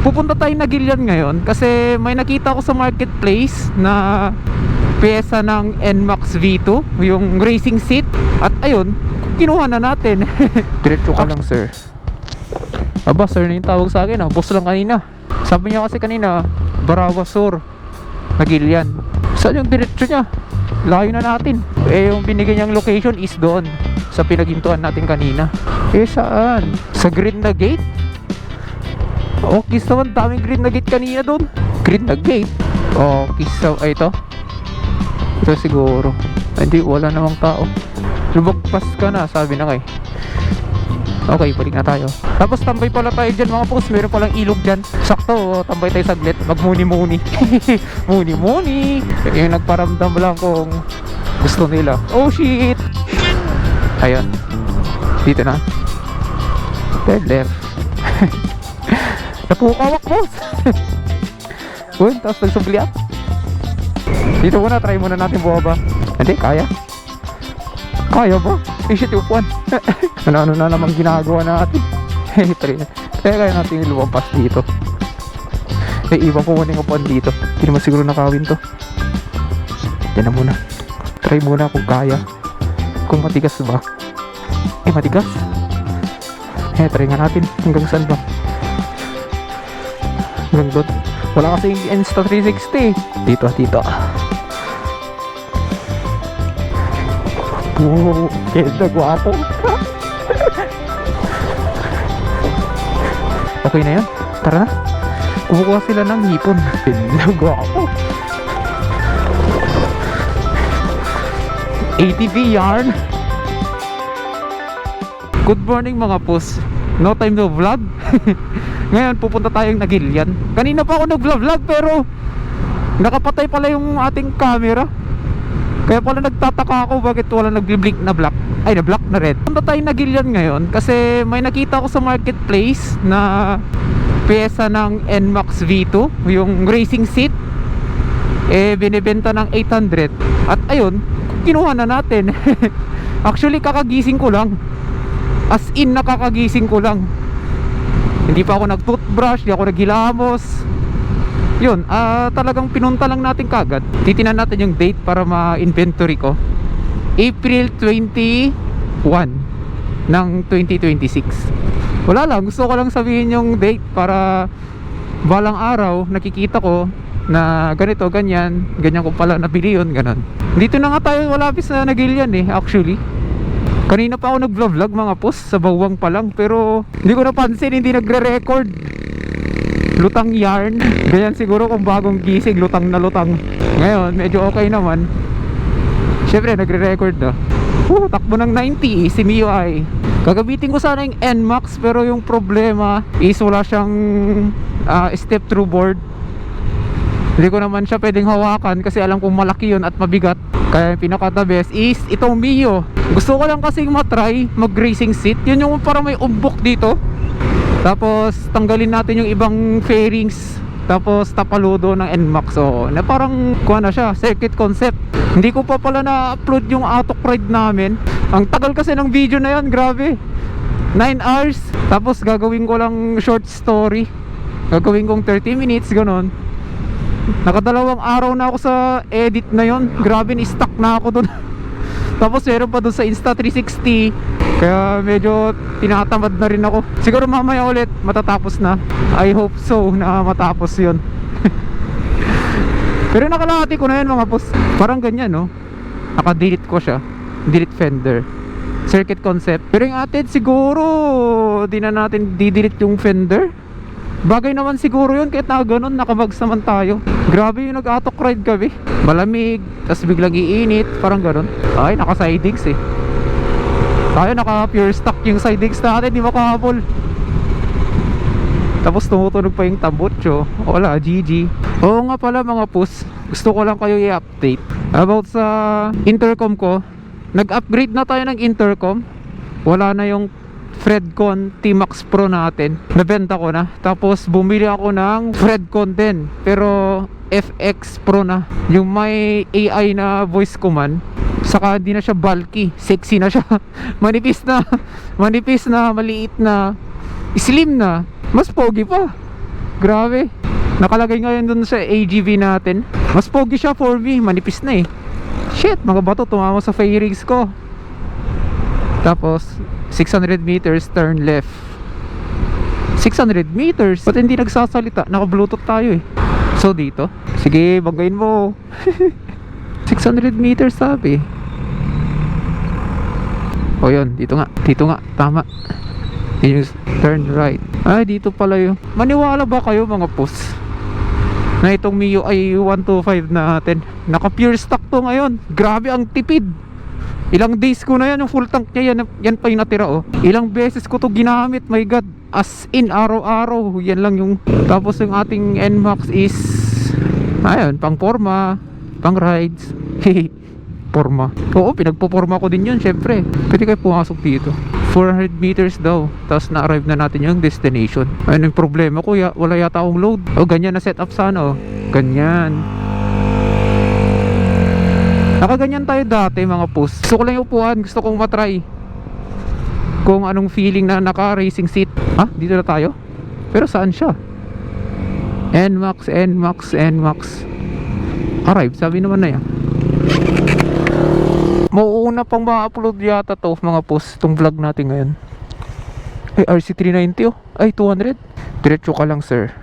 Pupunta tayo na Gilian ngayon kasi may nakita ko sa marketplace na pyesa ng NMAX V2, yung racing seat. At ayun, kinuha na natin. Diretso ka lang, sir. Aba, sir na yung tawag sa akin. Boss lang kanina. Sabi niya kasi kanina, Barawa Sur na Gilian. Saan yung diretso niya? Layo na natin. Yung binigay niyang location is doon sa pinagintuan natin kanina. Saan? Sa green na gate? Okay naman, daming green na gate kanina doon. Green na gate? Okay, so ito siguro. Hindi, wala namang tao. Lumagpas ka na, sabi na kay. Okay, balik na tayo. Tapos tambay pala tayo dyan mga boss. Meron palang ilog dyan. Sakto, tambay tayo saglit. Magmuni-muni. Muni-muni. Yung nagparamdam lang kung gusto nila. Oh shit. Ayun, dito na. Turn left. Napukawak, boss. Uy, tapos nagsubliat. Dito muna, try muna natin bumaba. Hindi, kaya. Kaya ba? Shit, upuan. Ano na naman ginagawa natin. Kaya natin yung lumampas dito. Iba ko muna yung upuan dito. Hindi naman siguro nakawin to. Yan na muna. Try muna kung kaya. Kung matigas ba. Matigas. Try nga natin. Hanggang saan ba? Hanggang doon. Wala kasi yung Insta360. Dito. Wow, kaya guwapo. Okay na yan. Tara na. Kumukuha sila ng hipon. Kaya guwapo. ATV yarn. Good morning mga pus. No time to vlog. Ngayon pupunta tayong Gilian. Kanina pa ako nag-vlog pero nakapatay pala yung ating camera. Kaya pala nagtataka ako bakit wala nag-blink na black. Ay, na black na red. Pupunta tayong Gilian ngayon kasi may nakita ko sa marketplace na pyesa ng NMAX V2, yung racing seat. Binibenta ng 800. At ayun, kinuha na natin. Actually kakagising ko lang. As in, nakakagising ko lang. Hindi pa ako nag-toothbrush, hindi ako naghilamos. Yun, talagang pinunta lang natin kagad. Titinan natin yung date para ma-inventory ko. April 21 ng 2026. Wala lang, gusto ko lang sabihin yung date para balang araw nakikita ko na ganito, ganyan ko pala nabili yun, ganon. Dito na nga tayo malapit na Gilian actually. Kanina pa ako nag-vlog mga post sa bawang pa lang, pero hindi ko napansin, hindi nagre-record. Lutang yarn. Ganyan siguro kung bagong gising, lutang na lutang. Ngayon, medyo okay naman. Syempre, nagre-record na. Takbo ng 90 si MIUI. Gagamitin ko sana yung NMAX, pero yung problema is wala siyang step through board. Hindi ko naman siya pwedeng hawakan kasi alam kong malaki yun at mabigat. Kaya yung pinaka the best is itong Mio. Gusto ko lang kasing matry mag-racing seat. Yun yung parang may umbok dito. Tapos tanggalin natin yung ibang fairings. Tapos tapaludo ng NMAX. So na parang kuha na siya, circuit concept. Hindi ko pa pala na-upload yung auto ride namin. Ang tagal kasi ng video na yan, grabe. 9 hours. Tapos gagawin ko lang short story. Gagawin kong 30 minutes, ganon. Nakadalawang araw na ako sa edit na yon. Grabe, ni-stuck na ako dun. Tapos meron pa dun sa Insta360. Kaya medyo tinatamad na rin ako. Siguro mamaya ulit matatapos na. I hope so na matapos yun. Pero nakalahati ko na yun mga boss. Parang ganyan, no? Naka-delete ko siya. Delete fender, circuit concept. Pero yung atin siguro di na natin di-delete yung fender. Bagay naman siguro yun kahit na ganun, nakabags naman tayo. Grabe yung nag-auto ride kami. Malamig, tapos biglang iinit, parang ganun. Ay, naka-sidings tayo naka-pure stock yung sidings natin, di makahabol. Tapos tumutunog pa yung tambutso. Wala, GG. Oo nga pala mga pus, gusto ko lang kayo i-update about sa intercom ko. Nag-upgrade na tayo ng intercom. Wala na yung Fredcon T-Max Pro natin, nabenta ko na. Tapos bumili ako ng Fredcon din, pero FX Pro na, yung may AI na voice command. Saka hindi na siya bulky, sexy na siya. manipis na, maliit na, slim na, mas pogi pa. Grabe. Nakalagay ngayon dun sa AGV natin. Mas pogi siya for me. Manipis na eh. Shit, mga bato tumama sa fairings ko. Tapos 600 meters turn left. 600 meters? Ba't hindi nagsasalita? Naka-bluetooth tayo eh. So dito, sige, banggain mo. 600 meters sabi. O yun, dito nga, tama. Yun yung turn right. Ay, dito pala yun. Maniwala ba kayo mga pus na itong Mio ay 125 natin? Naka pure stock to ngayon. Grabe ang tipid. Ilang days ko na yan, yung full tank niya, yan pa yung natira oh. Ilang beses ko to ginamit, my god. As in, araw-araw, yan lang yung. Tapos yung ating NMAX is, ayun, pang forma, pang rides. Forma. Oo, pinagpo-forma ko din yun, syempre. Pwede kayo pumasok dito. 400 meters daw. Tapos na-arrive na natin yung destination. Ayun yung problema ko, wala yata akong load. O, ganyan na setup sana oh. Ganyan. Nakaganyan tayo dati mga pus. Gusto ko lang yung upuan, gusto kong matry kung anong feeling na naka-racing seat. Ha? Dito na tayo? Pero saan siya? NMAX. Arrive, sabi naman na yan. Mauuna pang ma-upload yata to mga pus, itong vlog natin ngayon. Ay, RC390 oh. Ay, 200. Diretso ka lang sir.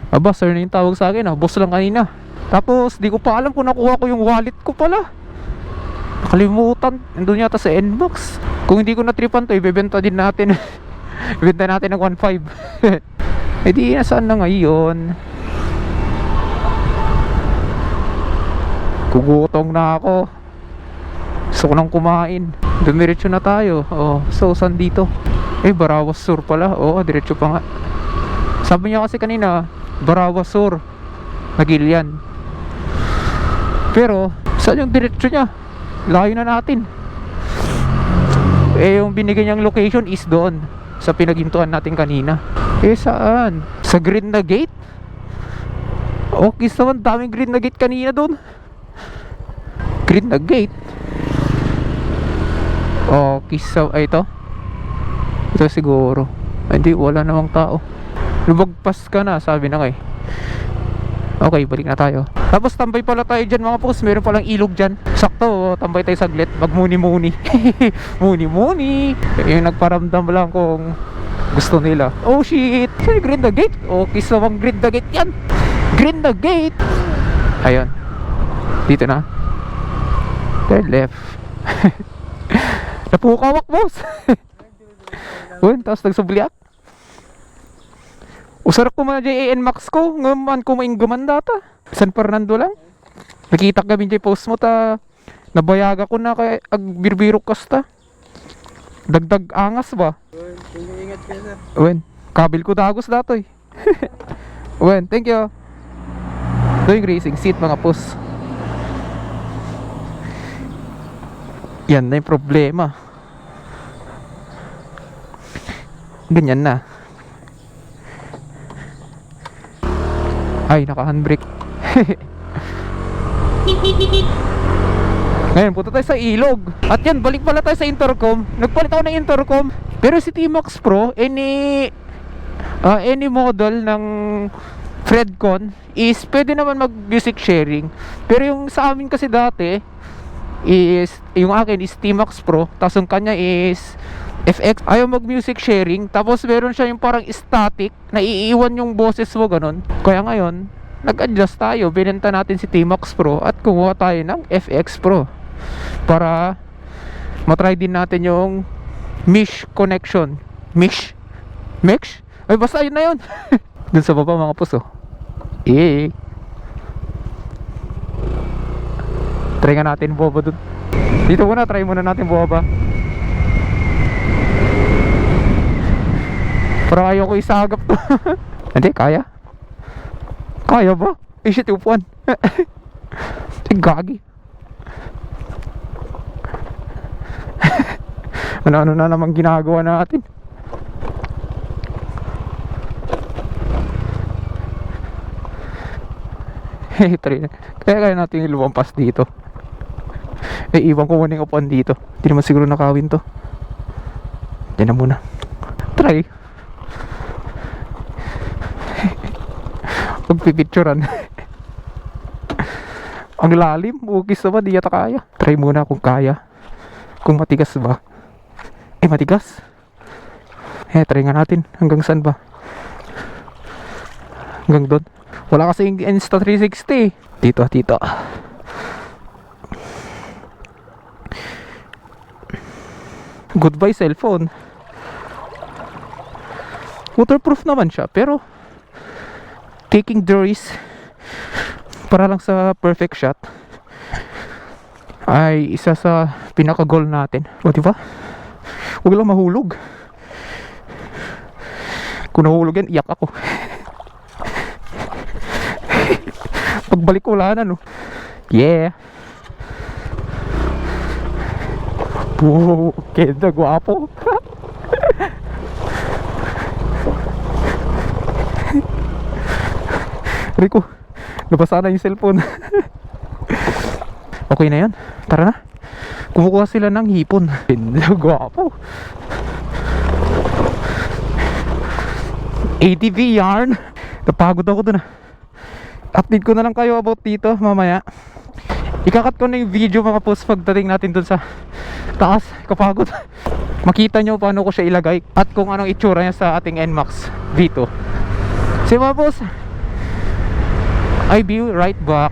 Aba, sir na yung tawag sa akin ah. Boss lang kanina. Tapos di ko pa alam kung nakuha ko yung wallet ko pala. Nakalimutan. Nandun yata sa NMAX. Kung hindi ko natripan to, ibebenta din natin. Ibenta natin ng 1.5. Eh di nasaan na ngayon? Gugutong na ako. Gusto ko nang kumain. Dumiretso na tayo. Oh, so saan dito? Eh, Barawas Sur pala. Oo, diretso pa nga. Sabi niya kasi kanina, Barawas Sur, Nagilian. Pero, saan yung diretso niya? Layo na natin. Eh, yung binigay niyang location is doon, sa pinaghintuan natin kanina. Eh, saan? Sa green na gate? Okay, naman, daming green na gate kanina doon. Green na gate. Okay, so, ay ito? Ito siguro. Ay, hindi, wala namang tao. Lumagpas ka na, sabi na nga eh. Okay, balik na tayo. Tapos tambay pala tayo dyan mga pus. Meron palang ilog dyan. Sakto, tambay tayo saglit. Magmuni-muni. Muni-muni. Yung nagparamdam lang kung gusto nila. Oh shit, say green the gate. Okay, so mang green the gate yan. Green the gate. Ayun, dito na. Turn left. Napukawak boss. Uy, tapos nagsubliak. Usarap ko man dyan NMAX ko. Ngayon ko mainggaman data. San Fernando lang. Nakita kami dyan post mo ta. Nabayaga ko na kay agbirbirok kasta. Dagdag angas ba? Ingat ka na. Uwen, kabil ko dagos datoy. Uwen, thank you. Doing racing seat mga pus. Yan na yung problema. Ganyan na. Ay, naka-handbrake. Ngayon, punta tayo sa ilog. At yan, balik pala tayo sa intercom. Nagpalit ako ng intercom. Pero si T-Max Pro, any model ng Fredcon is pwede naman mag music sharing. Pero yung sa amin kasi dati is, yung akin is T-Max Pro, tapos yung kanya is FX. Ayaw mag music sharing. Tapos meron siya yung parang static na iiwan yung boses mo, ganun. Kaya ngayon, nag-adjust tayo. Binenta natin si T-Max Pro at kumuha tayo ng FX Pro para matry din natin yung mesh connection. Mesh? Ay basta yun na yun. Dun sa baba mga puso. Try nga natin buwaba dun. Dito muna, try muna natin buwaba. Parang ayaw ko isagap to. Hindi, kaya. Kaya ba? Eh shit, upuan. Gagi. Ano-ano na naman ginagawa natin. Kaya natin yung lumampas dito. Iwan ko muna yung upuan dito. Hindi naman siguro nakawin to. Yan na muna. Try. Pagpipicturan. Ang lalim, ukis na ba? Di yata kaya. Try muna kung kaya. Kung matigas ba. Matigas. Try nga natin. Hanggang saan ba? Hanggang doon. Wala kasi yung Insta360. Dito. Goodbye cellphone. Waterproof naman siya, pero taking the risk para lang sa perfect shot ay isa sa pinaka-goal natin. O diba? Huwag lang mahulog. Kung nahulog yan, iyak ako. Pagbalik ko wala na, no? Yeah. Wow, keda, guwapo. Rico, nabasa na yung cellphone. Okay na yan. Tara na. Kumukuha sila ng hipon. Guwapo. ATV yarn. Napagod ako dun. Update ko na lang kayo about dito mamaya. Ikakat ko na yung video mga post pagdating natin dun sa taas. Kapagod. Makita nyo paano ko siya ilagay at kung anong itsura niya sa ating NMAX V2. So mga boss, I'll be right back.